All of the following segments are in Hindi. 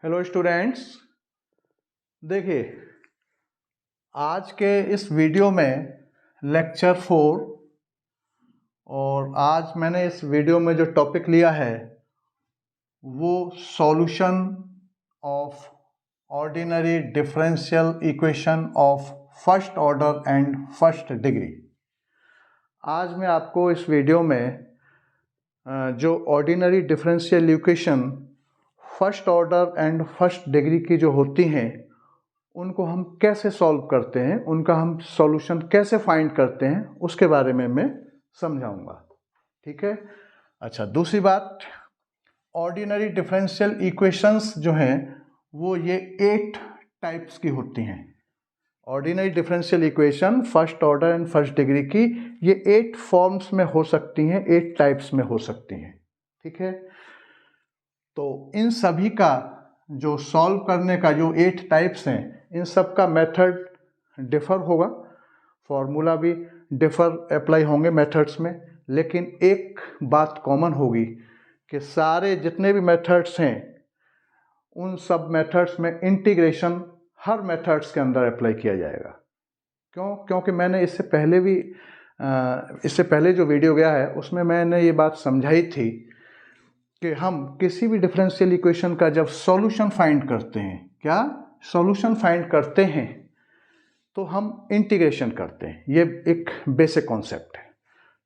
हेलो स्टूडेंट्स, देखिए आज के इस वीडियो में लेक्चर 4 और आज मैंने इस वीडियो में जो टॉपिक लिया है वो solution of ordinary differential equation of first order and first degree. आज मैं आपको इस वीडियो में जो ordinary differential equation first order and first degree की जो होती हैं उनको हम कैसे सॉल्व करते हैं, उनका हम सॉल्यूशन कैसे फाइंड करते हैं उसके बारे में मैं समझाऊंगा। ठीक है। अच्छा, दूसरी बात, ऑर्डिनरी डिफरेंशियल इक्वेशंस जो हैं वो ये 8 टाइप्स की होती हैं। Ordinary differential equation first order and first degree की ये 8 फॉर्म्स में हो सकती हैं, 8 टाइप्स में हो सकती हैं। ठीक है। तो इन सभी का जो सॉल्व करने का जो 8 टाइप्स हैं इन सब का मेथड डिफर होगा, फॉर्मूला भी डिफर अप्लाई होंगे मेथड्स में, लेकिन एक बात कॉमन होगी कि सारे जितने भी मेथड्स हैं उन सब मेथड्स में इंटीग्रेशन हर मेथड्स के अंदर अप्लाई किया जाएगा। क्योंकि मैंने इससे पहले जो वीडियो गया है उसमें मैंने ये बात समझाई थी कि हम किसी भी डिफरेंशियल इक्वेशन का जब सॉल्यूशन फाइंड करते हैं, क्या सॉल्यूशन फाइंड करते हैं, तो हम इंटीग्रेशन करते हैं। ये एक बेसिक कॉन्सेप्ट है।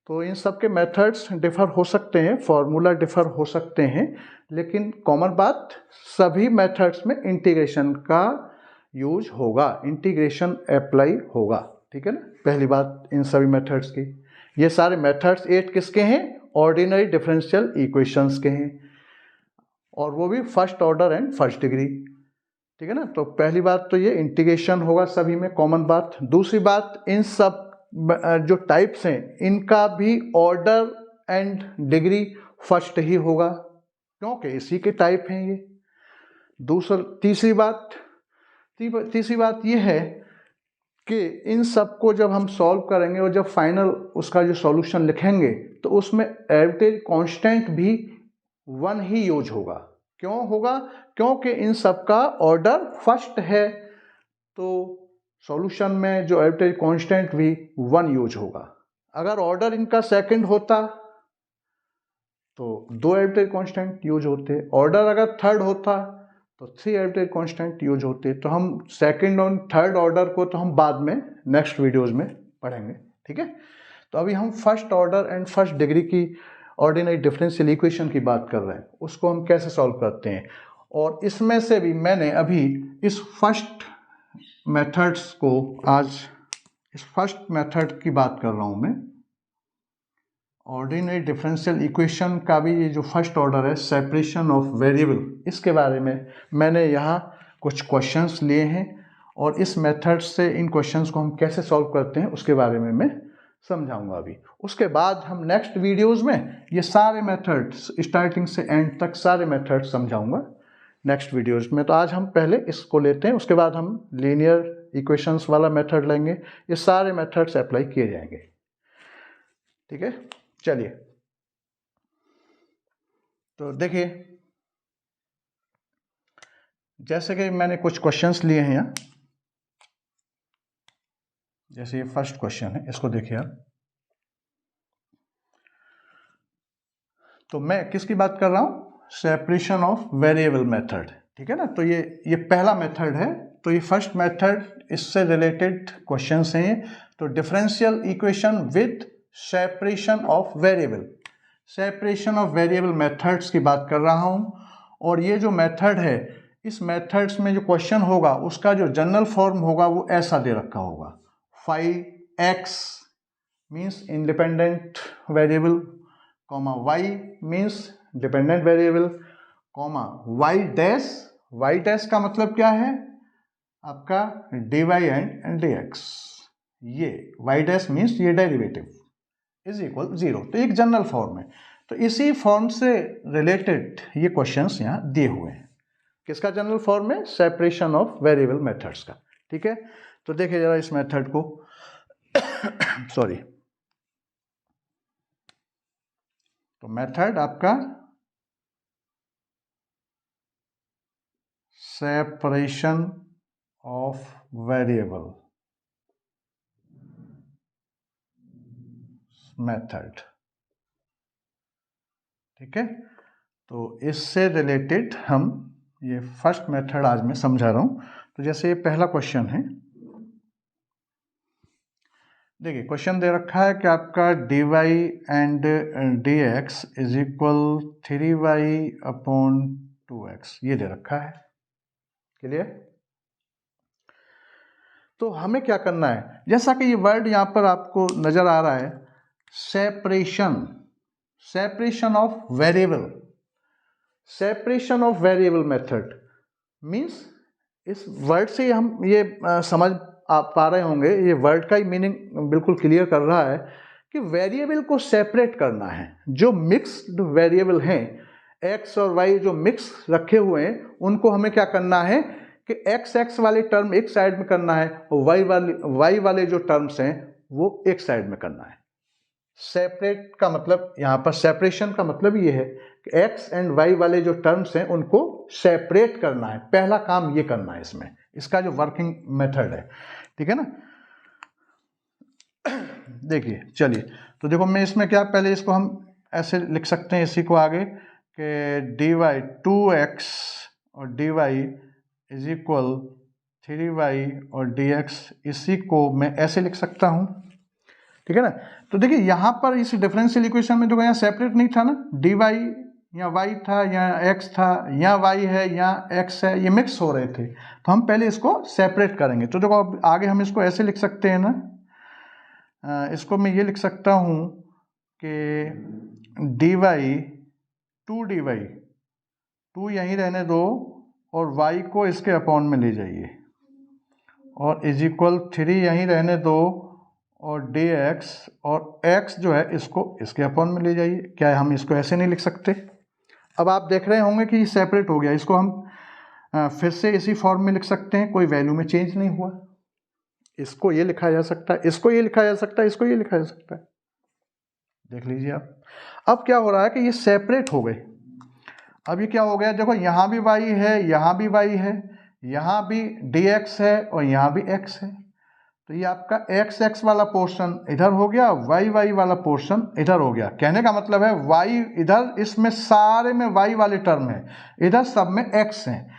तो इन सब के मेथड्स डिफर हो सकते हैं, फॉर्मूला डिफर हो सकते हैं, लेकिन कॉमन बात सभी मेथड्स में इंटीग्रेशन का यूज होगा, इंटीग्रेशन अप्लाई होगा। ठीक है ना, पहली बात इन सभी मेथड्स की। ये सारे मेथड्स 8 किसके हैं? ऑर्डिनरी डिफरेंशियल इक्वेशंस के हैं, और वो भी first order and first degree. ठीक है ना। तो पहली बात तो ये इंटीग्रेशन होगा सभी में, कॉमन बात। दूसरी बात, इन सब जो टाइप्स हैं इनका भी ऑर्डर एंड डिग्री फर्स्ट ही होगा, क्योंकि इसी के टाइप हैं ये। तीसरी बात ये है कि इन सब को जब हम सॉल्व करेंगे और जब फाइनल उसका जो सॉल्यूशन लिखेंगे तो उसमें एवरेज कांस्टेंट भी 1 ही यूज होगा। क्यों होगा? क्योंकि इन सब का ऑर्डर फर्स्ट है, तो सॉल्यूशन में जो एवरेज कांस्टेंट भी 1 यूज होगा। अगर ऑर्डर इनका सेकंड होता तो 2 एवरेज कांस्टेंट यूज होते, ऑर्डर अगर थर्ड होता तो 3 एवरेज कांस्टेंट यूज होते। तो हम सेकंड और थर्ड ऑर्डर को तो हम बाद में नेक्स्ट वीडियोस में पढ़ेंगे। ठीक है। तो अभी हम first order and first degree की ऑर्डिनरी डिफरेंशियल इक्वेशन की बात कर रहे हैं, उसको हम कैसे सॉल्व करते हैं। और इसमें से भी मैंने अभी इस फर्स्ट मेथड्स को, आज इस फर्स्ट मेथड की बात कर रहा हूं मैं, ऑर्डिनरी डिफरेंशियल इक्वेशन का भी ये जो फर्स्ट ऑर्डर है, सेपरेशन ऑफ वेरिएबल, इसके बारे में मैंने यहाँ कुछ क्वेश्चंस लिए हैं और इस मेथड से इन क्वेश्चंस को हम कैसे सॉल्व करते हैं उसके बारे में मैं समझाऊंगा अभी। उसके बाद हम नेक्स्ट वीडियोस में ये सारे मेथड्स स्टार्टिंग से एंड तक सारे मेथड्स समझाऊंगा नेक्स्ट वीडियोस में। तो आज हम पहले इसको लेते हैं, उसके बाद हम लीनियर इक्वेशंस वाला मेथड लेंगे। ये सारे मेथड्स अप्लाई किए जाएंगे। ठीक है, चलिए। तो देखिए, जैसे कि मैंने कुछ क्वेश्चंस लिए हैं यहाँ, जैसे ये फर्स्ट क्वेश्चन है, इसको देखिए आप। तो मैं किसकी बात कर रहा हूँ? Separation of variable method. ठीक है ना। तो ये पहला मेथड है। तो ये फर्स्ट मेथड, इससे रिलेटेड क्वेश्चंस हैं। तो differential equation with separation of variable, separation of variable methods की बात कर रहा हूँ। और ये जो मेथड है, इस मेथड्स में जो क्वेश्चन होगा उसका जो जनरल फॉर्म होगा वो ऐसा दे रखा होगा: phi x means independent variable, comma y means dependent variable, comma y dash का मतलब क्या है आपका? D y and d x. ये वाई डैश मीन्स ये डेरिवेटिव इज इक्वल 0। तो एक जनरल फॉर्म है। तो इसी फॉर्म से रिलेटेड ये क्वेश्चंस यहाँ दिए हुए हैं। किसका जनरल फॉर्म है? सेपरेशन ऑफ वेरिएबल मेथड्स का। ठीक है। तो देखिए जरा इस मेथड को सॉरी। तो मेथड आपका सेपरेशन ऑफ वेरिएबल मेथड। ठीक है, तो इससे रिलेटेड हम ये फर्स्ट मेथड आज मैं समझा रहा हूं। तो जैसे ये पहला क्वेश्चन है, देखिए क्वेश्चन दे रखा है कि आपका dy and dx is equal 3y/2x, ये दे रखा है। क्लियर? तो हमें क्या करना है, जैसा कि ये वर्ड यहां पर आपको नजर आ रहा है, separation of variable, separation of variable method means, इस वर्ड से हम ये समझ आप पा रहे होंगे, ये वर्ड का ही मीनिंग बिल्कुल क्लियर कर रहा है कि वेरिएबल को सेपरेट करना है। जो मिक्स्ड वेरिएबल हैं, एक्स और वाई जो मिक्स रखे हुए हैं, उनको हमें क्या करना है कि एक्स वाले टर्म एक साइड में करना है और वाई वाले जो टर्म्स हैं वो एक साइड में करना है। सेपरेट का मतलब, यहाँ पर सेपरेशन का मतलब ये है कि एक्स एंड वाई वाले जो टर्म्स हैं उनको सेपरेट करना है। पहला काम ये करना है इसमें, इसका जो वर्किंग मेथड है। ठीक है ना? देखिए चलिए, तो देखो मैं इसमें क्या, पहले इसको हम ऐसे लिख सकते हैं इसी को आगे कि dy 2x और dy इज इक्वल 3y और dx, इसी को मैं ऐसे लिख सकता हूं। ठीक है ना? तो देखिए यहां पर इस डिफरेंशियल इक्वेशन में देखो, यहाँ सेपरेट नहीं था ना, dy या y था या x था, या y है या x है, ये मिक्स हो रहे थे। तो हम पहले इसको सेपरेट करेंगे। तो देखो अब आगे हम इसको ऐसे लिख सकते हैं ना, इसको मैं ये लिख सकता हूं कि dy 2 यहीं रहने दो और y को इसके अपॉन में ले जाइए, और इज इक्वल 3 यहीं रहने दो और dx, और x जो है इसको इसके अपॉन में ले जाइए। क्या हम इसको ऐसे नहीं लिख सकते? अब आप देख रहे होंगे कि सेपरेट हो गया। इसको हम फिर से इसी फॉर्म में लिख सकते हैं, कोई वैल्यू में चेंज नहीं हुआ। इसको ये लिखा जा सकता है, इसको ये लिखा जा सकता है, इसको ये लिखा जा सकता है। देख लीजिए आप, अब क्या हो रहा है कि ये सेपरेट हो गए। अब ये क्या हो गया, देखो यहाँ भी y है, यहाँ भी y है, यहाँ भी dx है और यहाँ भी x है। तो ये आपका x वाला पोर्शन इधर हो गया, y वाला पोर्शन इधर हो गया। कहने का मतलब है y इधर, इसमें सारे में y वाले टर्म है, इधर सब में x है।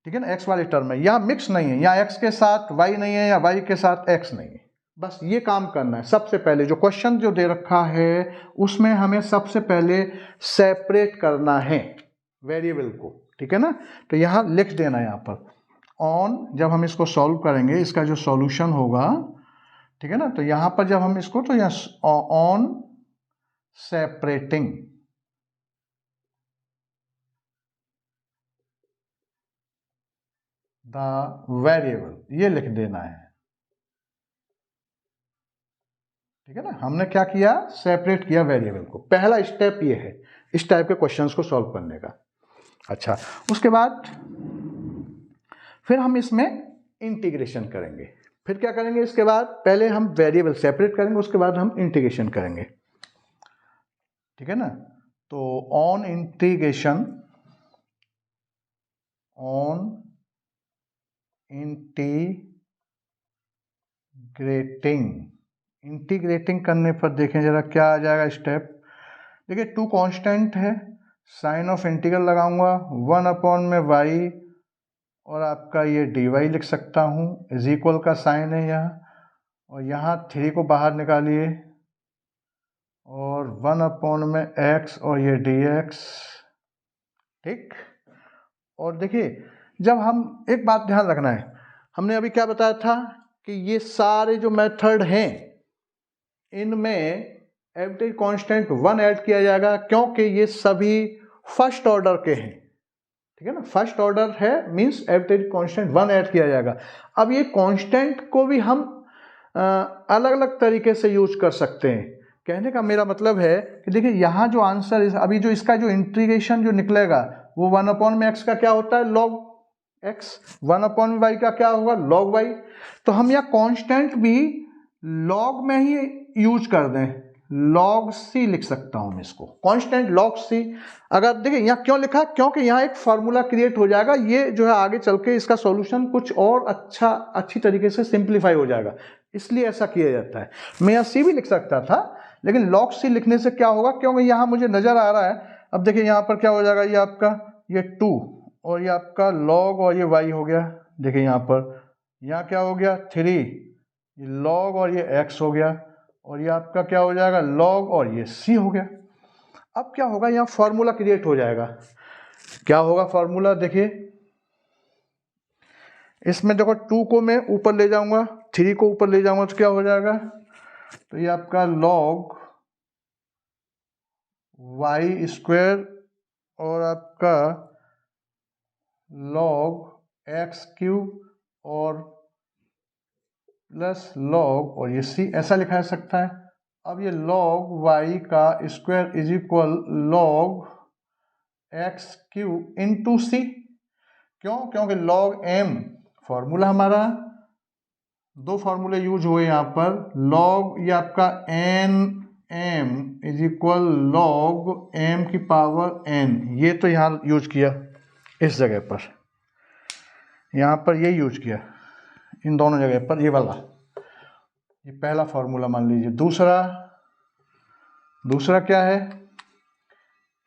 ठीक है ना? x वाले टर्म है, यहाँ मिक्स नहीं है, यहाँ x के साथ y नहीं है या y के साथ x नहीं है। बस ये काम करना है। सबसे पहले जो क्वेश्चन जो दे रखा है उसमें हमें सबसे पहले सेपरेट करना है वेरिएबल को। ठीक है ना? तो यहाँ लिख देना है, यहाँ पर ऑन, जब हम इसको सॉल्व करेंगे इसका जो सॉल्यूशन होगा, ठीक है ना, तो यहाँ पर जब हम इसको, तो यहाँ ऑन सेपरेटिंग द वेरिएबल, ये लिख देना है। ठीक है ना? हमने क्या किया, सेपरेट किया वेरिएबल को। पहला स्टेप ये है इस टाइप के क्वेश्चंस को सॉल्व करने का। अच्छा, उसके बाद फिर हम इसमें इंटीग्रेशन करेंगे। फिर क्या करेंगे इसके बाद, पहले हम वेरिएबल सेपरेट करेंगे, उसके बाद हम इंटीग्रेशन करेंगे। ठीक है ना? तो ऑन इंटीग्रेशन, ऑन इंटीग्रेटिंग करने पर देखें जरा क्या आ जाएगा स्टेप। देखिए 2 कांस्टेंट है, साइन ऑफ इंटीग्रल लगाऊंगा 1/y और आपका ये dy लिख सकता हूँ, इज इक्वल का साइन है यहाँ, और यहाँ 3 को बाहर निकालिए और 1/x और ये dx। ठीक? और देखिए जब हम, एक बात ध्यान रखना है, हमने अभी क्या बताया था कि ये सारे जो मेथड हैं इनमें एवरेज कांस्टेंट 1 ऐड किया जाएगा, क्योंकि ये सभी फर्स्ट ऑर्डर के हैं। ठीक है ना? फर्स्ट ऑर्डर है मींस एवरेज कांस्टेंट 1 ऐड किया जाएगा। अब ये कांस्टेंट को भी हम अलग अलग तरीके से यूज कर सकते हैं। कहने का मेरा मतलब है कि देखिए यहाँ जो आंसर, अभी जो इसका जो इंटीग्रेशन जो निकलेगा वो 1/x का क्या होता है, log x, 1/y का क्या होगा, log y। तो हम यहाँ कांस्टेंट भी log में ही यूज कर दें, log c लिख सकता हूं मैं इसको, कांस्टेंट log c। अगर देखिए यहाँ क्यों लिखा, क्योंकि यहाँ एक फार्मूला क्रिएट हो जाएगा, ये जो है आगे चल के इसका सॉल्यूशन कुछ और अच्छी तरीके से सिंप्लीफाई हो जाएगा, इसलिए ऐसा किया जाता है। मैं यहाँ c भी लिख सकता था, लेकिन log c लिखने से क्या होगा, क्योंकि यहाँ मुझे नजर आ रहा है, अब देखिए यहाँ पर क्या हो जाएगा, ये आपका ये 2 और ये आपका log और ये y हो गया। देखिए यहाँ पर यहाँ क्या हो गया 3, ये log और ये x हो गया, और ये आपका क्या हो जाएगा log और ये c हो गया। अब क्या होगा, यहाँ फॉर्मूला क्रिएट हो जाएगा। क्या होगा फॉर्मूला, देखिए इसमें देखो 2 को मैं ऊपर ले जाऊंगा, 3 को ऊपर ले जाऊंगा तो क्या हो जाएगा, तो ये आपका log y स्क्वायर और आपका log x क्यूब और प्लस log और ये c, ऐसा लिखा जा सकता है। अब ये log y का square is equal log x cube into c। क्यों, क्योंकि log m फॉर्मूला हमारा, दो फॉर्मूले यूज हुए यहाँ पर, log ये आपका n m is equal log m की पावर n, ये तो यहाँ यूज किया इस जगह पर, यहाँ पर ये यूज किया इन दोनों जगह पर, ये वाला, ये पहला फॉर्मूला मान लीजिए। दूसरा क्या है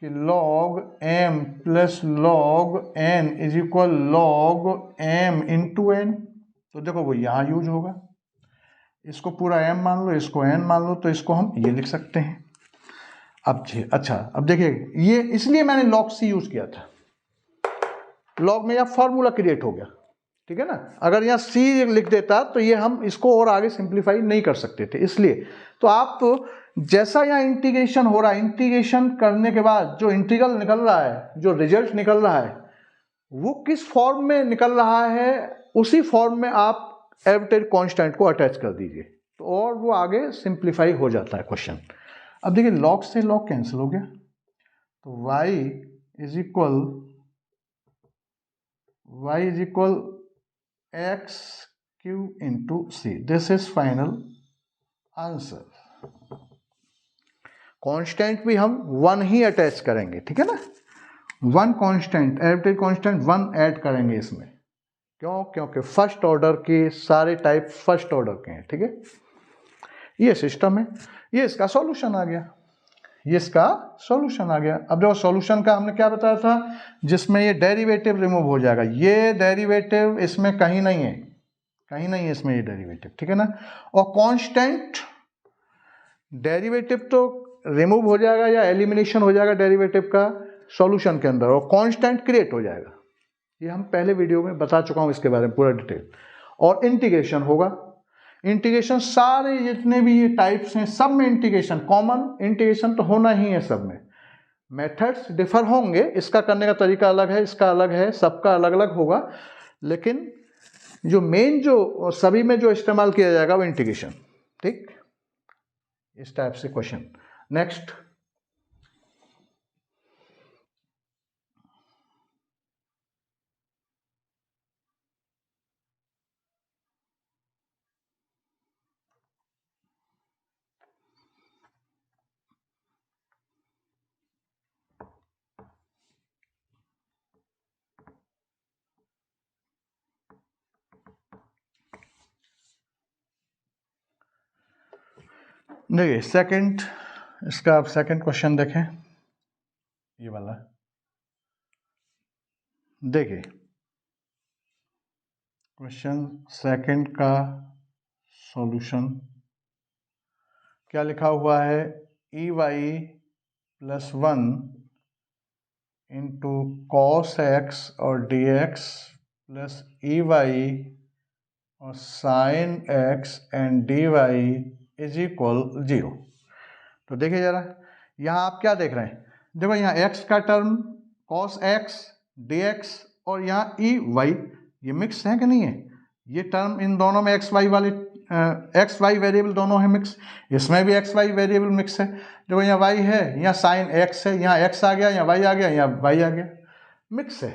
कि log m plus log n is equal log m into n, तो देखो वो यहाँ यूज होगा, इसको पूरा m मान लो, इसको n मान लो, तो इसको हम ये लिख सकते हैं। अब अच्छा, अब देखिए ये इसलिए मैंने log c यूज किया था, log में यहाँ फॉर्मूला क्रिएट हो गया, ठीक है ना। अगर यहाँ c लिख देता तो ये हम इसको और आगे सिंप्लीफाई नहीं कर सकते थे, इसलिए तो आप जैसा यहाँ इंटीग्रेशन हो रहा है, इंटीग्रेशन करने के बाद जो इंटीग्रल निकल रहा है, जो रिजल्ट निकल रहा है, वो किस फॉर्म में निकल रहा है, उसी फॉर्म में आप आर्बिट्रेरी कांस्टेंट को अटैच कर दीजिए, तो और वो आगे सिंप्लीफाई हो जाता है क्वेश्चन। अब देखिए log से log कैंसिल हो गया, तो y is equal x cube into c, this is final answer. Constant भी हम 1 ही अटैच करेंगे, ठीक है ना, 1 कांस्टेंट, आर्बिट्रेरी कांस्टेंट 1 ऐड करेंगे इसमें। क्यों, क्योंकि फर्स्ट ऑर्डर के सारे टाइप फर्स्ट ऑर्डर के हैं, ठीक है। ये सिस्टम है, ये इसका सॉल्यूशन आ गया, ये इसका सॉल्यूशन आ गया। अब देखो सॉल्यूशन का हमने क्या बताया था, जिसमें ये डेरिवेटिव रिमूव हो जाएगा, ये डेरिवेटिव इसमें कहीं नहीं है इसमें ये डेरिवेटिव, ठीक है ना। और कांस्टेंट डेरिवेटिव तो रिमूव हो जाएगा या एलिमिनेशन हो जाएगा डेरिवेटिव का सॉल्यूशन के अंदर, और कांस्टेंट क्रिएट हो जाएगा। ये हम पहले वीडियो में बता चुका हूं इसके बारे में पूरा डिटेल। और इंटीग्रेशन होगा, इंटीग्रेशन सारे जितने भी ये टाइप्स हैं सब में इंटीग्रेशन, कॉमन इंटीग्रेशन तो होना ही है सब में। मेथड्स डिफर होंगे, इसका करने का तरीका अलग है, इसका अलग है, सबका अलग अलग होगा, लेकिन जो मेन जो सभी में जो इस्तेमाल किया जाएगा वो इंटीग्रेशन, ठीक। इस टाइप से क्वेश्चन। नेक्स्ट, देखिए सेकंड, इसका आप सेकंड क्वेश्चन देखें, ये वाला देखिए क्वेश्चन सेकंड का सॉल्यूशन क्या लिखा हुआ है, EY plus 1 into cos x और dx प्लस EY और sine x and dy is equal 0। तो देखिए जरा, यहाँ आप क्या देख रहे हैं, देखो यहाँ x का टर्म cos x dx और यहाँ EY, ये मिक्स है कि नहीं है, ये टर्म इन दोनों में xy वाले xy वेरिएबल दोनों है मिक्स, इसमें भी xy वेरिएबल मिक्स है। देखो यहाँ y है, यहाँ साइन x है, यहाँ x आ गया, यहाँ y आ गया, यहाँ y आ गया, मिक्स है।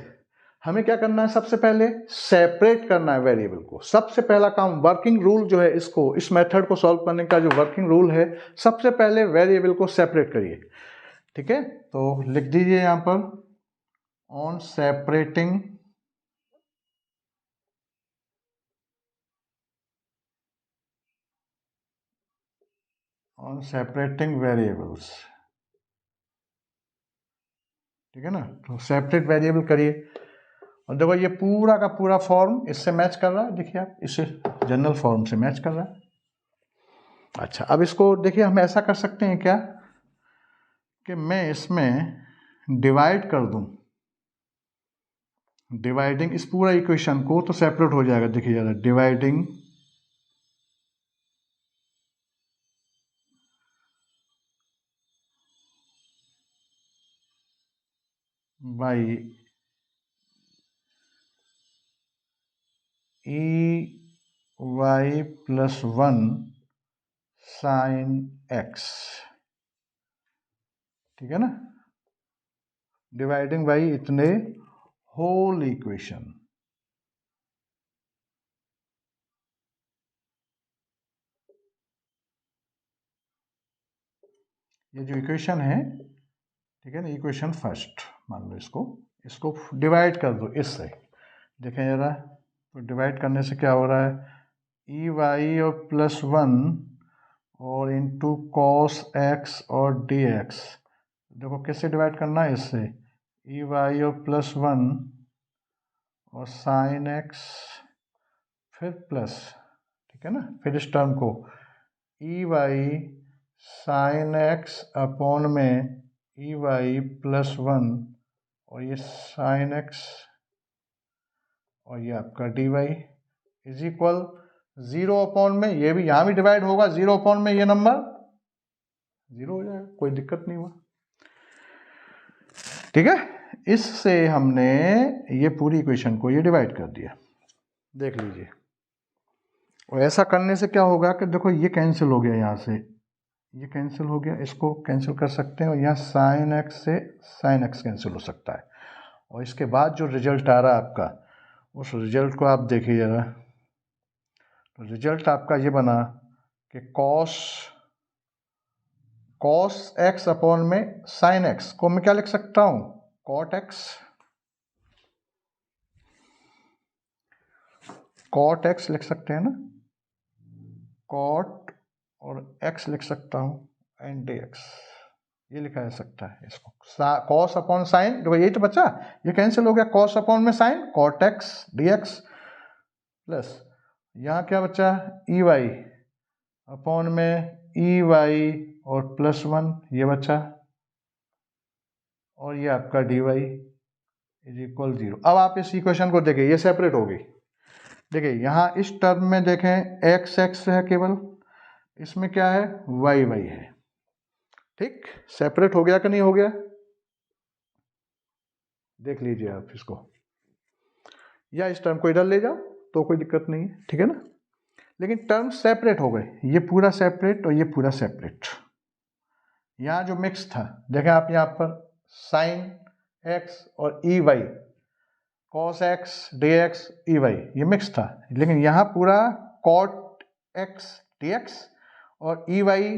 हमें क्या करना है, सबसे पहले सेपरेट करना है वेरिएबल को। सबसे पहला काम, वर्किंग रूल जो है, इसको, इस मेथड को सॉल्व करने का जो वर्किंग रूल है, सबसे पहले वेरिएबल को सेपरेट करिए। ठीक है, तो लिख दीजिए यहां पर ऑन सेपरेटिंग वेरिएबल्स। ठीक है ना, तो सेपरेट वेरिएबल करिए। और देखो ये पूरा का पूरा फॉर्म इससे मैच कर रहा है, देखिए आप, इसे जनरल फॉर्म से मैच कर रहा है। अच्छा, अब इसको देखिए, हम ऐसा कर सकते हैं क्या कि मैं इसमें डिवाइड कर दूं, डिवाइडिंग इस पूरा इक्वेशन को, तो सेपरेट हो जाएगा। देखिए जरा, dividing by e y plus 1 sine x. ठीक है ना, डिवाइडिंग बाई इतने होल इक्वेशन। ये जो इक्वेशन है, ठीक है ना, इक्वेशन फर्स्ट मान लो, इसको डिवाइड कर दो इससे। देखें जरा, तो डिवाइड करने से क्या हो रहा है, ई वाई और प्लस 1 और इंटू कॉस एक्स और डी एक्स। देखो किससे डिवाइड करना है, इससे, ई वाई और प्लस 1 और साइन एक्स, फिर प्लस। ठीक है ना, फिर इस टर्म को e y sine x upon में ई वाई प्लस 1 और ये साइन एक्स और ये आपका d y is equal 0 upon में, ये भी यहाँ भी डिवाइड होगा 0 अपॉन में, ये नंबर 0 हो जाएगा, कोई दिक्कत नहीं हुआ। ठीक है, इससे हमने ये पूरी इक्वेशन को ये डिवाइड कर दिया, देख लीजिए। और ऐसा करने से क्या होगा कि देखो ये कैंसिल हो गया, यहाँ से ये कैंसिल हो गया, इसको कैंसिल कर सकते हैं, और यहाँ साइन एक्स से साइन एक्स कैंसिल हो सकता है। और इसके बाद जो रिजल्ट आ रहा है आपका, उस रिजल्ट को आप देखिए जरा। तो रिजल्ट आपका ये बना कि कॉस एक्स अपॉन में साइन एक्स को मैं क्या लिख सकता हूँ, कॉट एक्स लिख सकते हैं ना, कॉट और एक्स लिख सकता हूँ, एंड डी एक्स, ये लिखा जा सकता है इसको। कॉस अपॉन साइन, देखो यही तो बचा, ये कैंसिल हो गया, कॉस अपॉन में sine, cot x d x, plus यहाँ क्या बचा, ई वाई अपॉन में ई वाई और प्लस 1, ये बचा, और ये आपका डी वाई इज इक्वल 0। अब आप इस इक्वेशन को देखें, ये सेपरेट हो गई। देखिए यहाँ इस टर्म में देखें एक्स एक्स है केवल, इसमें क्या है, वाई वाई है। ठीक, सेपरेट हो गया कि नहीं हो गया, देख लीजिए आप इसको, या इस टर्म को इधर ले जाओ तो कोई दिक्कत नहीं है। ठीक है ना, लेकिन टर्म सेपरेट हो गए, ये पूरा सेपरेट और ये पूरा सेपरेट। यहाँ जो मिक्स था, देखें आप यहाँ पर साइन एक्स और e y, cos x d x e y, ये मिक्स था, लेकिन यहाँ पूरा कॉट एक्स डी एक्स और e y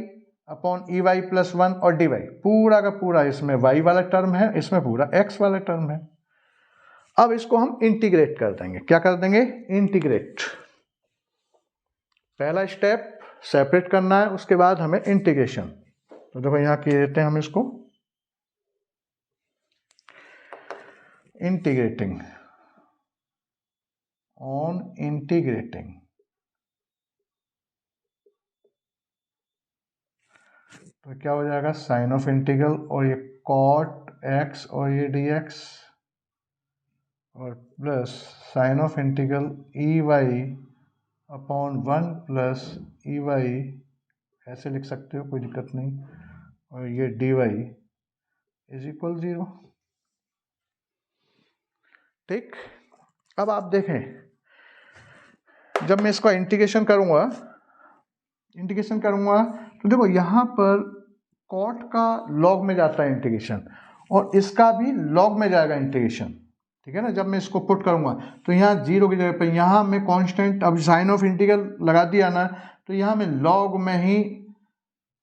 upon e y plus 1 और डी वाई, पूरा का पूरा इसमें वाई वाला टर्म है, इसमें पूरा एक्स वाला टर्म है। अब इसको हम इंटीग्रेट कर देंगे, क्या कर देंगे, इंटीग्रेट। पहला स्टेप सेपरेट करना है, उसके बाद हमें इंटीग्रेशन। तो देखो यहाँ किए देते हैं हम इसको, इंटीग्रेटिंग, ऑन इंटीग्रेटिंग, तो क्या हो जाएगा, साइन ऑफ इंटीग्रल और ये कॉट एक्स और ये डी एक्स और plus sign of integral e y upon 1 plus e y, ऐसे लिख सकते हो, कोई दिक्कत नहीं, और ये डी वाई इज इक्वल 0। ठीक, अब आप देखें, जब मैं इसका इंटीग्रेशन करूंगा तो देखो यहाँ पर कॉट का लॉग में जाता है इंटीग्रेशन, और इसका भी लॉग में जाएगा इंटीग्रेशन। ठीक है ना। जब मैं इसको पुट करूँगा तो यहाँ जीरो की जगह पर यहाँ मैं कांस्टेंट, अब साइन ऑफ इंटीग्रल लगा दिया ना, तो यहाँ मैं लॉग में ही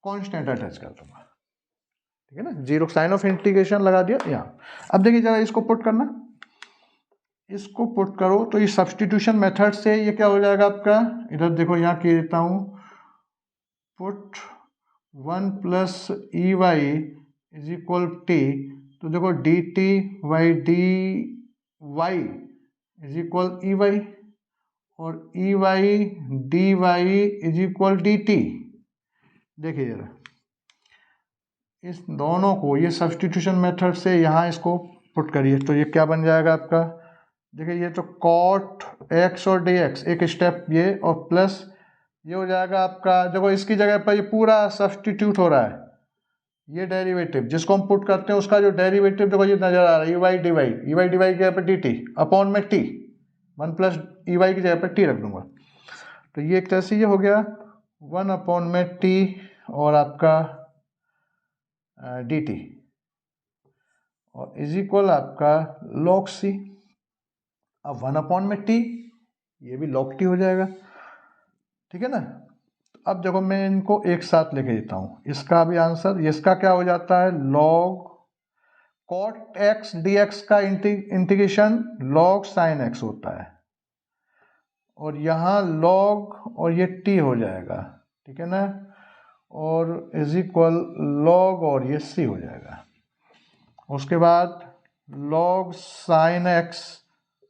कांस्टेंट अटैच कर दूंगा, ठीक है ना। जीरो साइन ऑफ इंटीग्रेशन लगा दिया यहाँ। अब देखिए जरा इसको पुट करना, इसको पुट करो तो ये सब्सटीट्यूशन मेथड से ये क्या हो जाएगा आपका, इधर देखो यहाँ कह देता हूँ, put 1 plus e y is equal t, तो देखो d t y d y is equal e y, और e y d y is equal d t. देखिए जरा इस दोनों को ये सब्सटीट्यूशन मेथड से यहाँ इसको पुट करिए तो ये क्या बन जाएगा आपका, देखिए ये तो कॉट एक्स और डी एक्स एक स्टेप ये, और प्लस ये हो जाएगा आपका, देखो इसकी जगह पर ये पूरा सब्सटीट्यूट हो रहा है, ये डेरिवेटिव जिसको हम पुट करते हैं उसका जो डेरिवेटिव देखो ये नजर आ रहा है, e y d y, e y d y की जगह पर डी टी अपॉन में टी, 1 प्लस ई वाई की जगह पर टी रख दूंगा, तो ये एक तरह से ये हो गया 1 अपॉन में टी और आपका डी टी, और इज इक्वल आपका लॉग सी। अब 1 अपॉन में टी, ये भी लॉग टी हो जाएगा, ठीक है ना। अब देखो मैं इनको एक साथ लेके देता हूँ, इसका भी आंसर, इसका क्या हो जाता है, log cot x d x का इंटीग्रेशन लॉग साइन एक्स होता है, और यहाँ लॉग और ये टी हो जाएगा, ठीक है ना, और इज इक्वल लॉग और ये सी हो जाएगा। उसके बाद लॉग साइन एक्स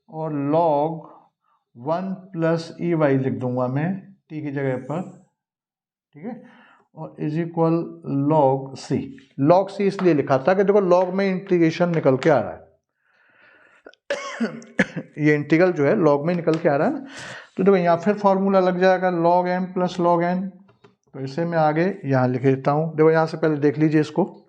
और लॉग 1 प्लस ई वाई लिख दूंगा मैं टी की जगह पर, ठीक है, और is equal log c. Log c इसलिए लिखा था कि देखो लॉग में इंटीग्रेशन निकल के आ रहा है ये इंटीग्रल जो है लॉग में निकल के आ रहा है ना, तो देखो यहाँ फिर फॉर्मूला लग जाएगा log m plus log n, तो इसे मैं आगे यहाँ लिख देता हूँ। देखो यहाँ से पहले देख लीजिए इसको,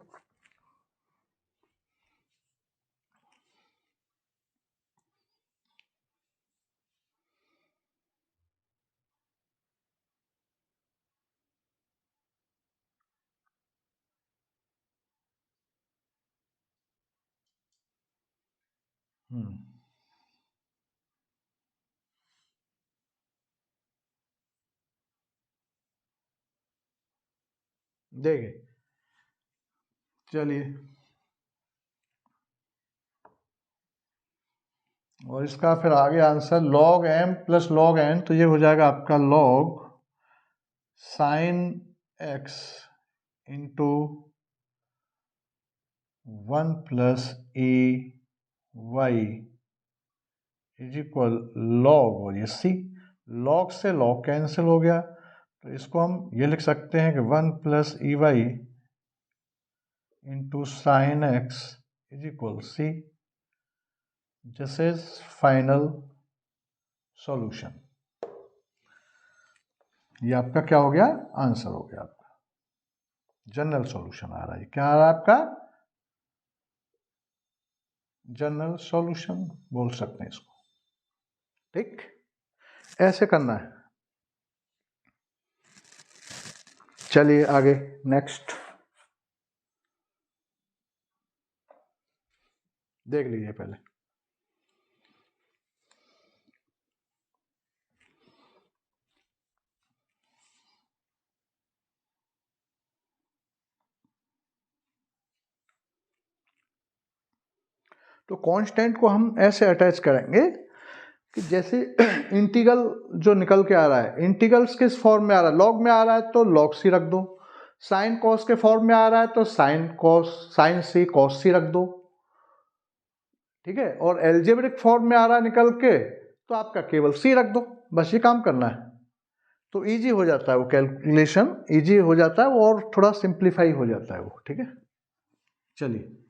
देखिए चलिए, और इसका फिर आगे answer log m plus log n, तो ये हो जाएगा आपका log sine x into 1 plus e y is equal log और ये सी। लॉग से लॉग कैंसिल हो गया, तो इसको हम ये लिख सकते हैं कि 1 plus e y into sine x is equal c. This is final solution. ये आपका क्या हो गया, आंसर हो गया आपका, जनरल सॉल्यूशन आ रहा है। क्या आ रहा है आपका, जनरल सॉल्यूशन बोल सकते हैं इसको, ठीक, ऐसे करना है। चलिए आगे नेक्स्ट देख लीजिए पहले। तो कांस्टेंट को हम ऐसे अटैच करेंगे कि जैसे इंटीग्रल जो निकल के आ रहा है, इंटीग्रल्स किस फॉर्म में आ रहा है, लॉग में आ रहा है तो लॉग सी रख दो, साइन कॉस के फॉर्म में आ रहा है तो साइन कॉस साइन सी कॉस सी रख दो, ठीक है, और एल्जेब्रिक फॉर्म में आ रहा है निकल के तो आपका केवल सी रख दो, बस ये काम करना है। तो इजी हो जाता है वो कैलकुलेशन, इजी हो जाता है वो, और थोड़ा सिंप्लीफाई हो जाता है वो, ठीक है। चलिए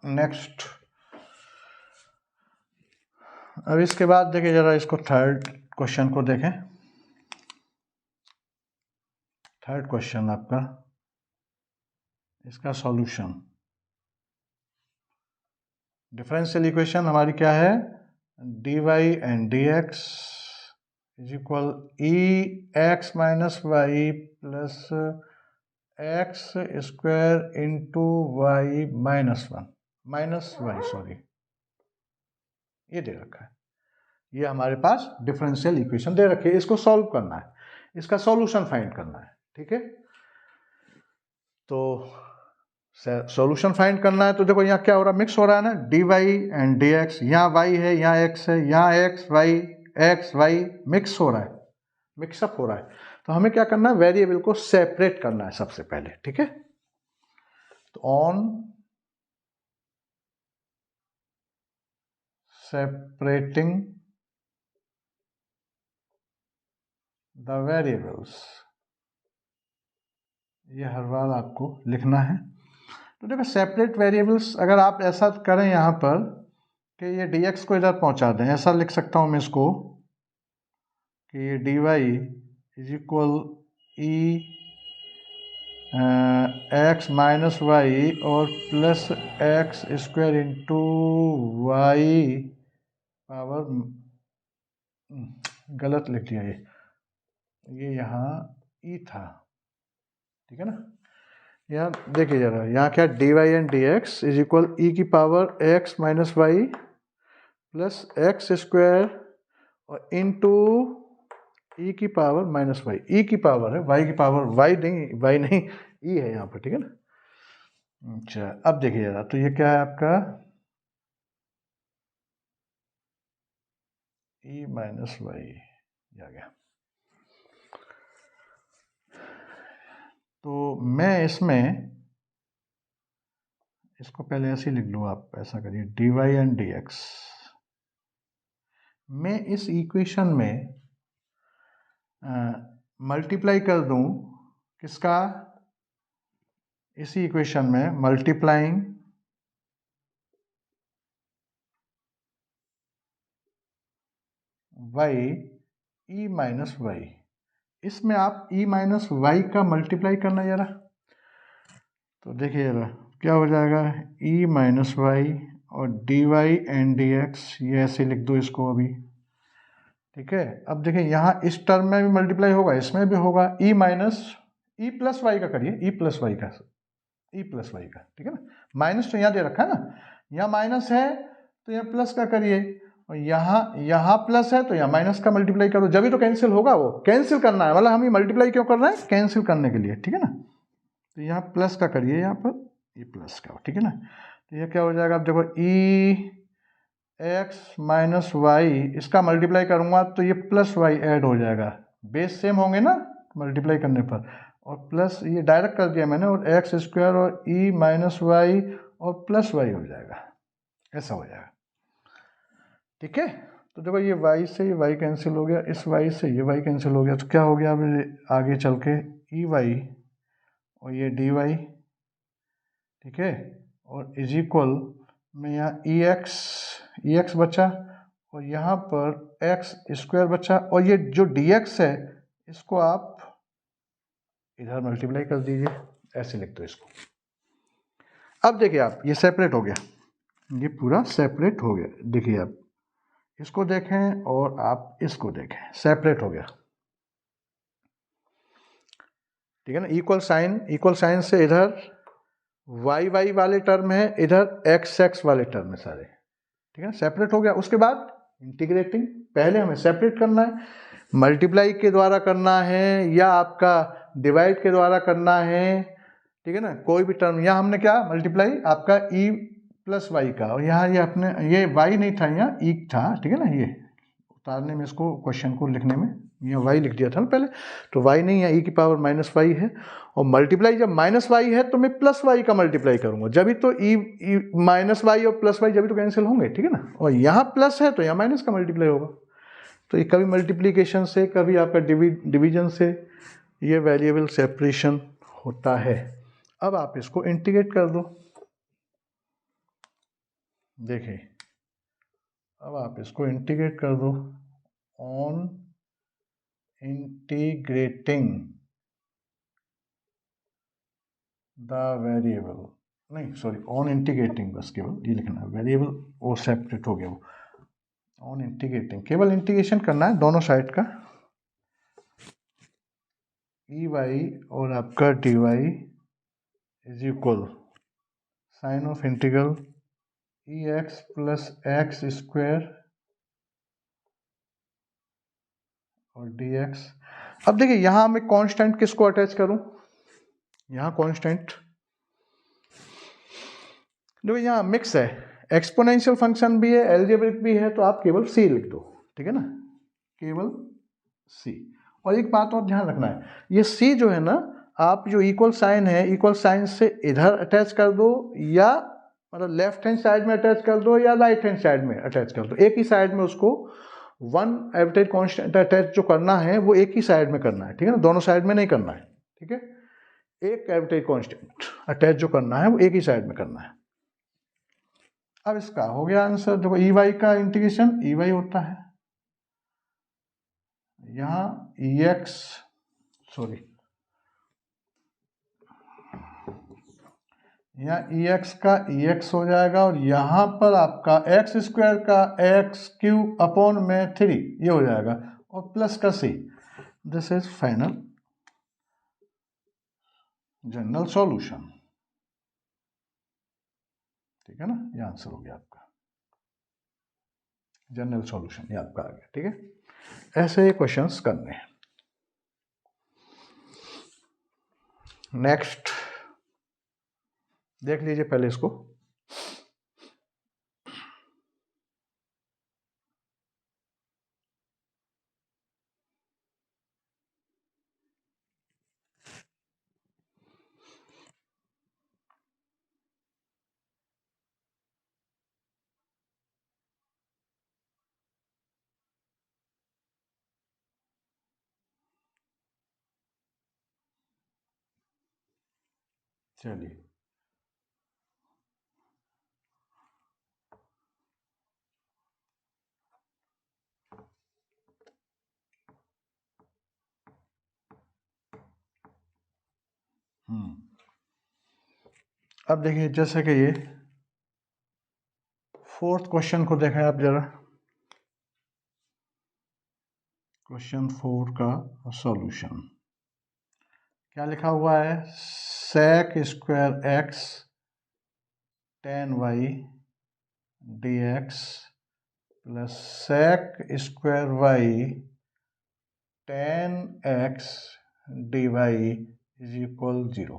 नेक्स्ट। अब इसके बाद देखिए जरा इसको थर्ड क्वेश्चन को देखें। थर्ड क्वेश्चन आपका, इसका सॉल्यूशन, डिफरेंशियल इक्वेशन हमारी क्या है, dy and dx is equal e x minus y plus x square into y minus y sorry, ये दे रखा है। ये हमारे पास डिफरेंशियल इक्वेशन दे रखी है, इसको सॉल्व करना है, इसका सॉल्यूशन फाइंड करना है। ठीक है, तो सॉल्यूशन फाइंड करना है। तो देखो यहाँ क्या हो रहा है, मिक्स हो रहा है ना, d y and d x, यहाँ वाई है यहाँ एक्स है, यहाँ एक्स वाई मिक्स हो रहा है, मिक्सअप हो रहा है। तो हमें क्या करना है, वेरिएबल को सेपरेट करना है सबसे पहले। ठीक है, तो ऑन सेपरेटिंग द वेरिएबल्स, ये हर बार आपको लिखना है। तो देखो सेपरेट वेरिएबल्स, अगर आप ऐसा करें यहाँ पर कि ये dx को इधर पहुँचा दें, ऐसा लिख सकता हूँ मैं इसको कि ये dy is equal e x minus y और plus x square into y power, गलत लिख दिया ये यहाँ ई था। ठीक है ना, यहाँ देखिए जरा, यहाँ क्या d y and d x is equal e की power x minus y plus x square और इंटू ई की पावर माइनस वाई, ई की पावर है, वाई की पावर वाई नहीं ई है यहाँ पर। ठीक है ना, अच्छा अब देखिए जरा, तो ये क्या है आपका ई माइनस वाई आ गया। तो मैं इसमें इसको पहले ऐसे ही लिख लूँ, आप ऐसा करिए d y and d x, मैं इस इक्वेशन में मल्टीप्लाई कर दूं किसका, इसी इक्वेशन में multiplying y e minus y, इसमें आप ई माइनस वाई का मल्टीप्लाई करना जरा। तो देखिए जरा क्या हो जाएगा, ई माइनस वाई और d y and d x, ये ऐसे लिख दो इसको अभी। ठीक है, अब देखिए यहाँ इस टर्म में भी मल्टीप्लाई होगा, इसमें भी होगा, E minus E plus Y का करिए, ई प्लस वाई का, ई प्लस वाई का। ठीक है ना, माइनस तो यहाँ दे रखा है ना, यहाँ माइनस है तो यहाँ प्लस का करिए, और यहाँ प्लस है तो यहाँ माइनस का मल्टीप्लाई करो, जब भी तो कैंसिल होगा, वो कैंसिल करना है, मतलब हम ये मल्टीप्लाई क्यों कर रहे हैं, कैंसिल करने के लिए। ठीक है ना, तो यहाँ प्लस का करिए, यहाँ पर ये प्लस का। ठीक है ना, तो ये क्या हो जाएगा, अब देखो ई एक्स माइनस वाई, इसका मल्टीप्लाई करूँगा तो ये प्लस वाई ऐड हो जाएगा, बेस सेम होंगे ना मल्टीप्लाई करने पर, और प्लस ये डायरेक्ट कर दिया मैंने, और एक्स स्क्वायर और ई माइनस वाई और प्लस वाई हो जाएगा, ऐसा हो जाएगा। ठीक है, तो देखो ये y से ये y कैंसिल हो गया, इस y से ये y कैंसिल हो गया, तो क्या हो गया अब आगे चल के ई वाई और ये डी वाई। ठीक है, और इज इक्वल में यहाँ ई एक्स बचा, और यहाँ पर एक्स स्क्वायर बचा, और ये जो डी एक्स है इसको आप इधर मल्टीप्लाई कर दीजिए, ऐसे लिख दो इसको। अब देखिए आप, ये सेपरेट हो गया, ये पूरा सेपरेट हो गया। देखिए आप इसको देखें और आप इसको देखें, सेपरेट हो गया। ठीक है ना, इक्वल साइन से इधर वाई वाई वाले टर्म है, इधर एक्स एक्स वाले टर्म है सारे। ठीक है, सेपरेट हो गया। उसके बाद इंटीग्रेटिंग, पहले हमें सेपरेट करना है, मल्टीप्लाई के द्वारा करना है या आपका डिवाइड के द्वारा करना है। ठीक है ना, कोई भी टर्म, यहाँ हमने क्या मल्टीप्लाई आपका ई प्लस वाई का, और यहाँ ये अपने ये वाई नहीं था, यहाँ ई था। ठीक है ना, ये उतारने में, इसको क्वेश्चन को लिखने में यहाँ वाई लिख दिया था ना पहले, तो वाई नहीं है, ई की पावर माइनस वाई है, और मल्टीप्लाई जब माइनस वाई है तो मैं प्लस वाई का मल्टीप्लाई करूँगा, जब भी तो ई माइनस वाई और प्लस वाई जब भी तो कैंसिल होंगे। ठीक है ना, और यहाँ प्लस है तो यहाँ माइनस का मल्टीप्लाई होगा। तो ये कभी मल्टीप्लीकेशन से, कभी आपका डिवीजन से ये वेरिएबल सेपरेशन होता है। अब आप इसको इंटीग्रेट कर दो, देखिए अब आप इसको इंटीग्रेट कर दो, ऑन इंटीग्रेटिंग द वेरिएबल, नहीं सॉरी, ऑन इंटीग्रेटिंग, बस केवल ये लिखना है, वेरिएबल वो सेपरेट हो गया, वो ऑन इंटीग्रेटिंग, केवल इंटीग्रेशन करना है दोनों साइड का। ई वाई और आपका d y is equal sine of integral e x plus x square और डी एक्स। अब देखिए यहां मैं कांस्टेंट किसको अटैच करूं, यहां कांस्टेंट देखो यहाँ मिक्स है, एक्सपोनेंशियल फंक्शन भी है एल्जेब्रिक भी है, तो आप केवल सी लिख दो, ठीक है ना, केवल सी। और एक बात और ध्यान रखना है, ये सी जो है ना, आप जो इक्वल साइन है इक्वल साइन से इधर अटैच कर दो, या मतलब लेफ्ट हैंड साइड में अटैच कर दो या राइट हैंड साइड में अटैच कर दो, एक ही साइड में उसको वन एवरेज कांस्टेंट अटैच जो करना है वो एक ही साइड में करना है, ठीक है ना, दोनों साइड में नहीं करना है, ठीक है। एक एवरेज कांस्टेंट अटैच जो करना है वो एक ही साइड में करना है। अब इसका हो गया आंसर। देखो ई वाई का इंटीग्रेशन ई वाई होता है, यहाँ ई एक्स सॉरी यहाँ ई एक्स का ई एक्स हो जाएगा, और यहाँ पर आपका एक्स स्क्वायर का एक्स क्यूब अपॉन में 3 ये हो जाएगा, और प्लस का C. This is final general solution, ठीक है ना, ये आंसर हो गया आपका जनरल सॉल्यूशन, ये आपका आ गया, ठीक है। ऐसे क्वेश्चंस करने हैं। नेक्स्ट देख लीजिए पहले इसको, चलिए अब देखिए जैसे कि ये फोर्थ क्वेश्चन को देखें आप जरा, क्वेश्चन 4 का सॉल्यूशन क्या लिखा हुआ है, sec square x tan y d x plus sec square y tan x d y is equal 0,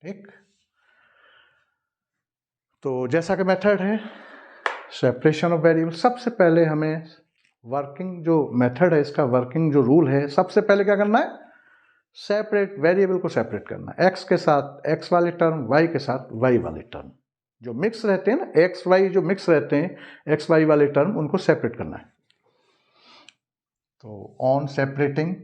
ठीक। तो जैसा कि मेथड है सेपरेशन ऑफ वेरिएबल, सबसे पहले हमें वर्किंग जो मेथड है इसका वर्किंग जो रूल है, सबसे पहले क्या करना है, सेपरेट वेरिएबल को सेपरेट करना है, एक्स के साथ एक्स वाले टर्म, वाई के साथ वाई वाले टर्म, जो मिक्स रहते हैं ना, एक्स वाई जो मिक्स रहते हैं एक्स वाई वाले टर्म, उनको सेपरेट करना है। तो ऑन सेपरेटिंग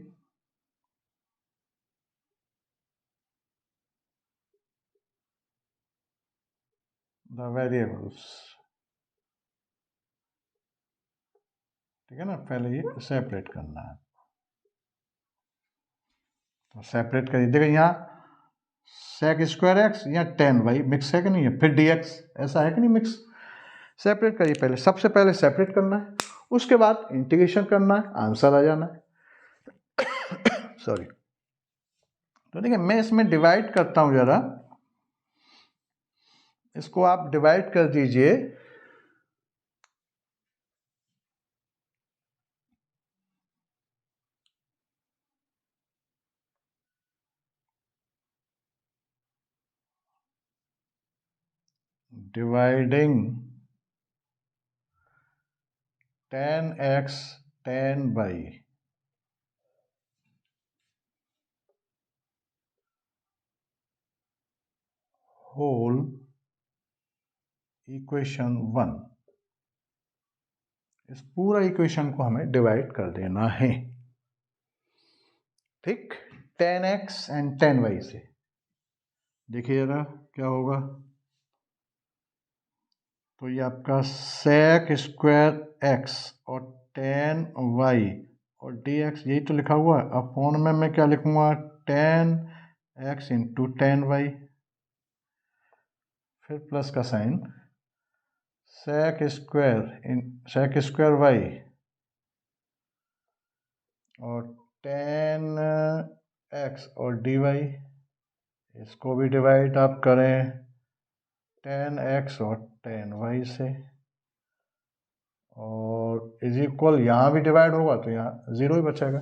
द वेरिएबल्स, ठीक है ना, पहले ये सेपरेट करना है, तो सेपरेट करिए। देखिए यहाँ सेक स्क्वायर एक्स या टेन वाई मिक्स है कि नहीं है, फिर डी एक्स ऐसा है कि नहीं मिक्स, सेपरेट करिए पहले, सबसे पहले सेपरेट करना है, उसके बाद इंटीग्रेशन करना है, आंसर आ जाना है। सॉरी, तो देखिए मैं इसमें डिवाइड करता हूं जरा, इसको आप डिवाइड कर दीजिए, dividing 10x 10 by whole equation 1, इस पूरा इक्वेशन को हमें डिवाइड कर देना है, ठीक। 10x एंड 10y से देखिए जरा क्या होगा, तो ये आपका सेक स्क्वायर एक्स और 10y और dx यही तो लिखा हुआ है, अपॉन में मैं क्या लिखूंगा 10x इंटू 10y, फिर प्लस का साइन, सेक स्क्वायर वाई और टेन एक्स और डी वाई, इसको भी डिवाइड आप करें टेन एक्स और टेन वाई से, और इज इक्वल यहाँ भी डिवाइड होगा तो यहाँ ज़ीरो ही बचेगा।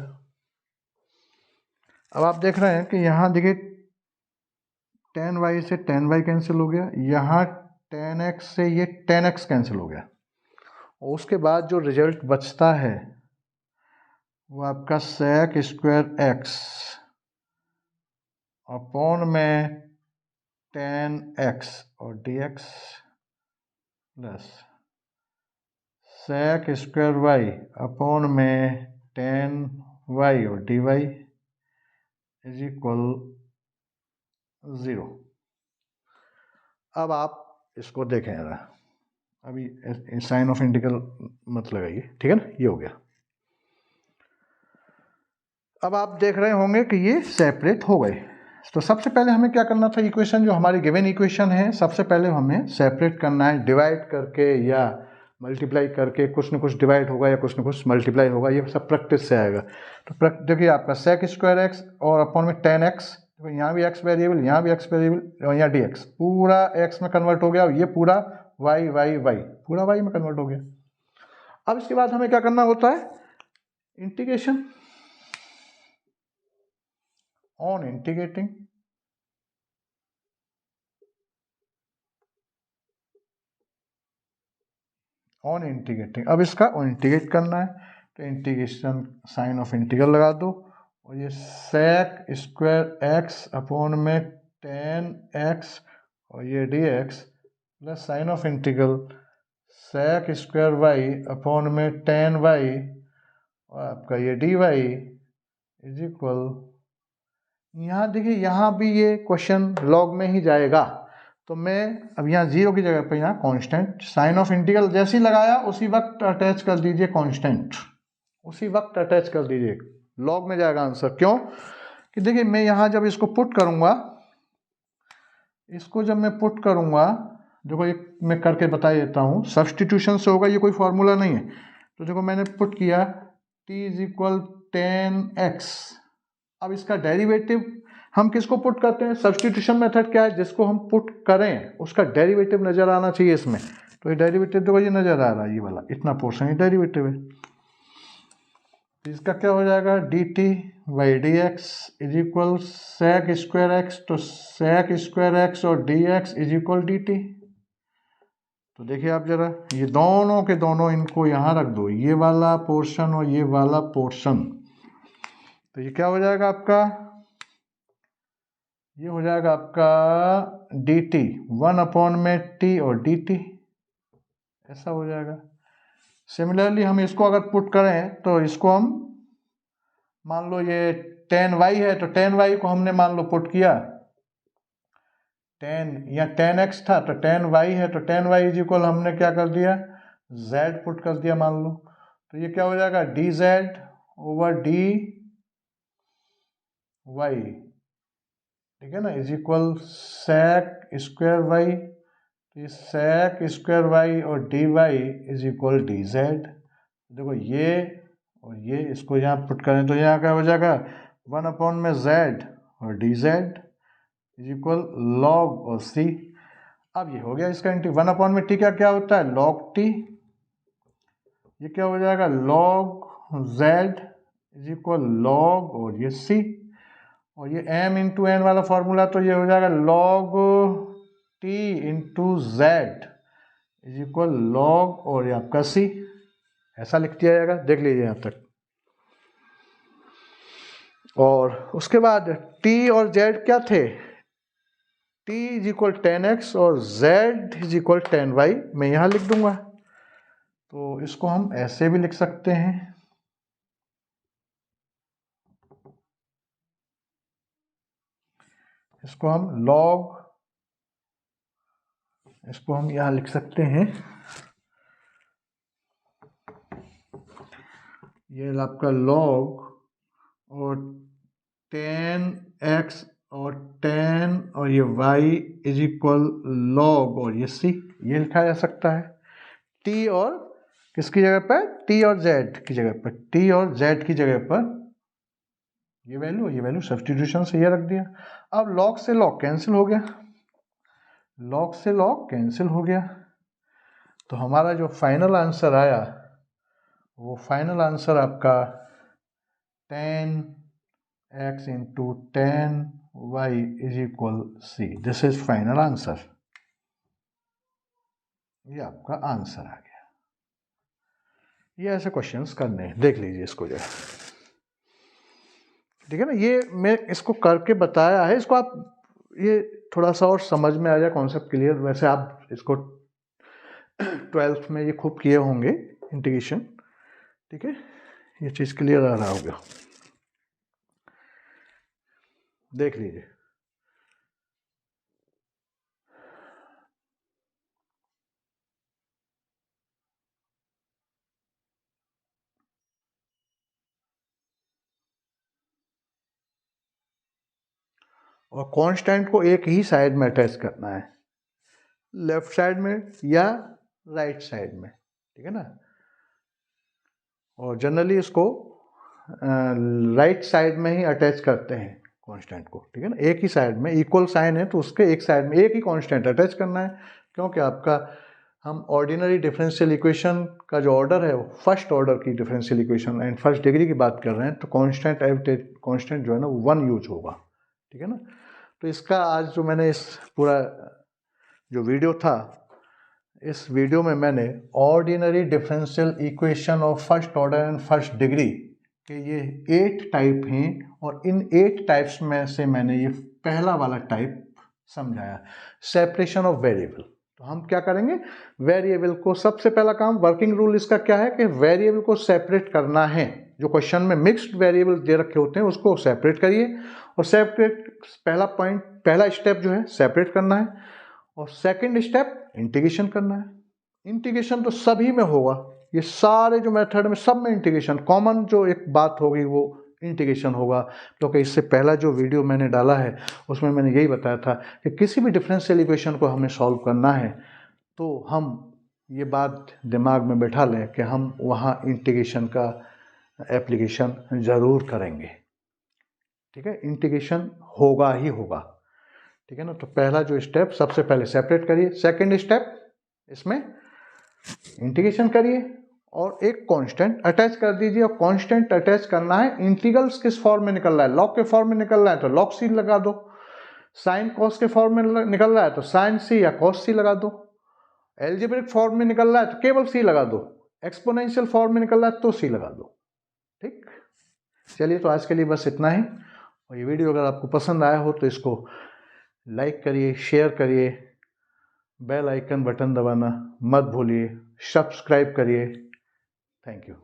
अब आप देख रहे हैं कि यहाँ देखिए टेन वाई से टेन वाई कैंसिल हो गया, यहाँ टेन एक्स से ये टेन एक्स कैंसिल हो गया, और उसके बाद जो रिजल्ट बचता है वो आपका सेक स्क्वायर एक्स अपॉन में टेन एक्स और d x plus sec square y upon में टेन वाई और d y is equal zero. अब आप इसको देखें जरा, अभी साइन ऑफ इंटीग्रल मत लगाइए, ठीक है ना, ये हो गया। अब आप देख रहे होंगे कि ये सेपरेट हो गए। तो सबसे पहले हमें क्या करना था, इक्वेशन जो हमारी गिवन इक्वेशन है सबसे पहले हमें सेपरेट करना है, डिवाइड करके या मल्टीप्लाई करके, कुछ न कुछ डिवाइड होगा या कुछ न कुछ मल्टीप्लाई होगा, ये सब प्रैक्टिस से आएगा। तो देखिए आपका सेक स्क्वायर एक्स और अपॉन में टेन एक्स, तो यहाँ भी एक्स वेरिएबल, यहाँ भी एक्स वेरिएबल, और यहाँ डी एक्स पूरा एक्स में कन्वर्ट हो गया, और ये पूरा वाई वाई वाई पूरा वाई में कन्वर्ट हो गया। अब इसके बाद हमें क्या करना होता है, integration, on integrating on integrating, अब इसका इंटीग्रेट करना है तो इंटीग्रेशन साइन ऑफ इंटीग्रल लगा दो, और ये सेक स्क्वायर एक्स अपॉन में टेन एक्स और ये d x plus sign of integral sec square y upon में टेन वाई और आपका ये डी वाई इज इक्वल, यहाँ देखिए यहाँ भी ये क्वेश्चन लॉग में ही जाएगा, तो मैं अब यहाँ जीरो की जगह पे यहाँ कांस्टेंट साइन ऑफ इंटीग्रल जैसे ही लगाया उसी वक्त अटैच कर दीजिए कांस्टेंट, उसी वक्त अटैच कर दीजिए, लॉग में जाएगा आंसर। क्यों कि देखिए मैं यहाँ जब इसको पुट करूँगा, इसको जब मैं पुट करूँगा, देखो एक मैं करके बता देता हूँ, सब्सटीट्यूशन से होगा, ये कोई फॉर्मूला नहीं है। तो देखो मैंने पुट किया t is equal tan x, अब इसका डेरिवेटिव हम किसको पुट करते हैं, सब्सटीट्यूशन मेथड क्या है, जिसको हम पुट करें उसका डेरिवेटिव नज़र आना चाहिए इसमें, तो ये डेरिवेटिव देखो ये नज़र आ रहा है, ये वाला इतना पोर्शन ये डेरिवेटिव है, तो इसका क्या हो जाएगा d t by d x is equal sec square x, तो सेक स्क्वायर एक्स और d x is equal d t. तो देखिए आप जरा ये दोनों के दोनों इनको यहाँ रख दो, ये वाला पोर्शन और ये वाला पोर्शन, तो ये क्या हो जाएगा आपका, ये हो जाएगा आपका डी टी वन अपॉन में टी और डी टी, ऐसा हो जाएगा। सिमिलरली हम इसको अगर पुट करें तो इसको हम मान लो ये टेन वाई है, तो टेन वाई को हमने मान लो पुट किया, टेन या टेन एक्स था तो टेन वाई है, तो टेन वाई इज इक्वल हमने क्या कर दिया जेड पुट कर दिया मान लो, तो ये क्या हो जाएगा d z over d y, ठीक है ना, is equal sec square y, तो सेक स्क्वायर वाई और d y is equal d z. देखो ये और ये इसको यहाँ पुट करें तो यहाँ क्या हो जाएगा वन अपॉन में जेड और D Z is equal log और सी। अब ये हो गया इसका इंटी, वन अपॉन में टी का क्या होता है लॉग टी, ये क्या हो जाएगा log Z is equal log और ये सी, और ये m इंटू एन वाला फॉर्मूला, तो ये हो जाएगा log t into Z is equal log और ये आपका c, ऐसा लिख दिया जाएगा, देख लीजिए यहाँ तक। और उसके बाद t और z क्या थे, t is equal tan x और z is equal tan y, मैं यहाँ लिख दूंगा, तो इसको हम ऐसे भी लिख सकते हैं, इसको हम लॉग, इसको हम यहाँ लिख सकते हैं, ये आपका log और टेन एक्स और टेन और ये y इज इक्वल log और ये c, ये लिखा जा सकता है। t और किसकी जगह पर, t और z की जगह पर, t और z की जगह पर ये वैल्यू सब्स्टिट्यूशन से ये रख दिया। अब लॉग से लॉग कैंसिल हो गया, लॉग से लॉग कैंसिल हो गया, तो हमारा जो फाइनल आंसर आया वो फाइनल आंसर आपका 10x into 10y is equal C। This is final answer, ये आपका आंसर आ गया। ये ऐसे क्वेश्चंस करने हैं, देख लीजिए इसको जो है, ठीक है ना। ये मैं इसको करके बताया है, इसको आप ये थोड़ा सा और समझ में आ जाए, कॉन्सेप्ट क्लियर। वैसे आप इसको 12th में ये खूब किए होंगे इंटीग्रेशन, ठीक है, ये चीज़ क्लियर आ रहा होगा, देख लीजिए। और कांस्टेंट को एक ही साइड में अटैच करना है, लेफ्ट साइड में या राइट साइड में, ठीक है ना। और जनरली इसको राइट साइड में ही अटैच करते हैं कांस्टेंट को, ठीक है ना। एक ही साइड में इक्वल साइन है तो उसके एक साइड में एक ही कांस्टेंट अटैच करना है, क्योंकि आपका हम ऑर्डिनरी डिफरेंशियल इक्वेशन का जो ऑर्डर है वो फर्स्ट ऑर्डर की differential equation and first degree की बात कर रहे हैं, तो कांस्टेंट जो है ना वो 1 यूज होगा, ठीक है ना। तो इसका आज जो मैंने इस पूरा जो वीडियो था, इस वीडियो में मैंने ordinary differential equation of first order and first degree के ये 8 टाइप हैं, और इन 8 टाइप्स में से मैंने ये पहला वाला टाइप समझाया, सेपरेशन ऑफ वेरिएबल। तो हम क्या करेंगे, वेरिएबल को, सबसे पहला काम, वर्किंग रूल इसका क्या है कि वेरिएबल को सेपरेट करना है। जो क्वेश्चन में मिक्स्ड वेरिएबल दे रखे होते हैं उसको सेपरेट करिए, और सेपरेट पहला स्टेप जो है सेपरेट करना है, और सेकंड स्टेप इंटीग्रेशन करना है। इंटीग्रेशन तो सभी में होगा, ये सारे जो मेथड में सब में इंटीग्रेशन, कॉमन जो एक बात होगी वो इंटीग्रेशन होगा, क्योंकि इससे पहला जो वीडियो मैंने डाला है उसमें मैंने यही बताया था कि किसी भी डिफरेंशियल इक्वेशन को हमें सॉल्व करना है तो हम ये बात दिमाग में बैठा लें कि हम वहाँ इंटीग्रेशन का एप्लीकेशन ज़रूर करेंगे, ठीक है। इंटीग्रेशन होगा ही होगा, ठीक है ना। तो पहला जो स्टेप, सबसे पहले सेपरेट करिए, सेकंड स्टेप इसमें इंटीग्रेशन करिए और एक कांस्टेंट अटैच कर दीजिए। और कांस्टेंट अटैच करना है, इंटीग्रल्स किस फॉर्म में निकल रहा है, लॉग के फॉर्म में निकल रहा है तो लॉग सी लगा दो, साइन कॉस के फॉर्म में निकल रहा है तो साइन सी या कॉस सी लगा दो, एल्जेब्रिक फॉर्म में निकल रहा है तो केवल सी लगा दो, एक्सपोनेंशियल फॉर्म में निकल रहा है तो सी लगा दो, ठीक। चलिए, तो आज के लिए बस इतना ही। और ये वीडियो अगर आपको पसंद आया हो तो इसको लाइक करिए, शेयर करिए, बेल आइकन बटन दबाना मत भूलिए, सब्सक्राइब करिए। Thank you.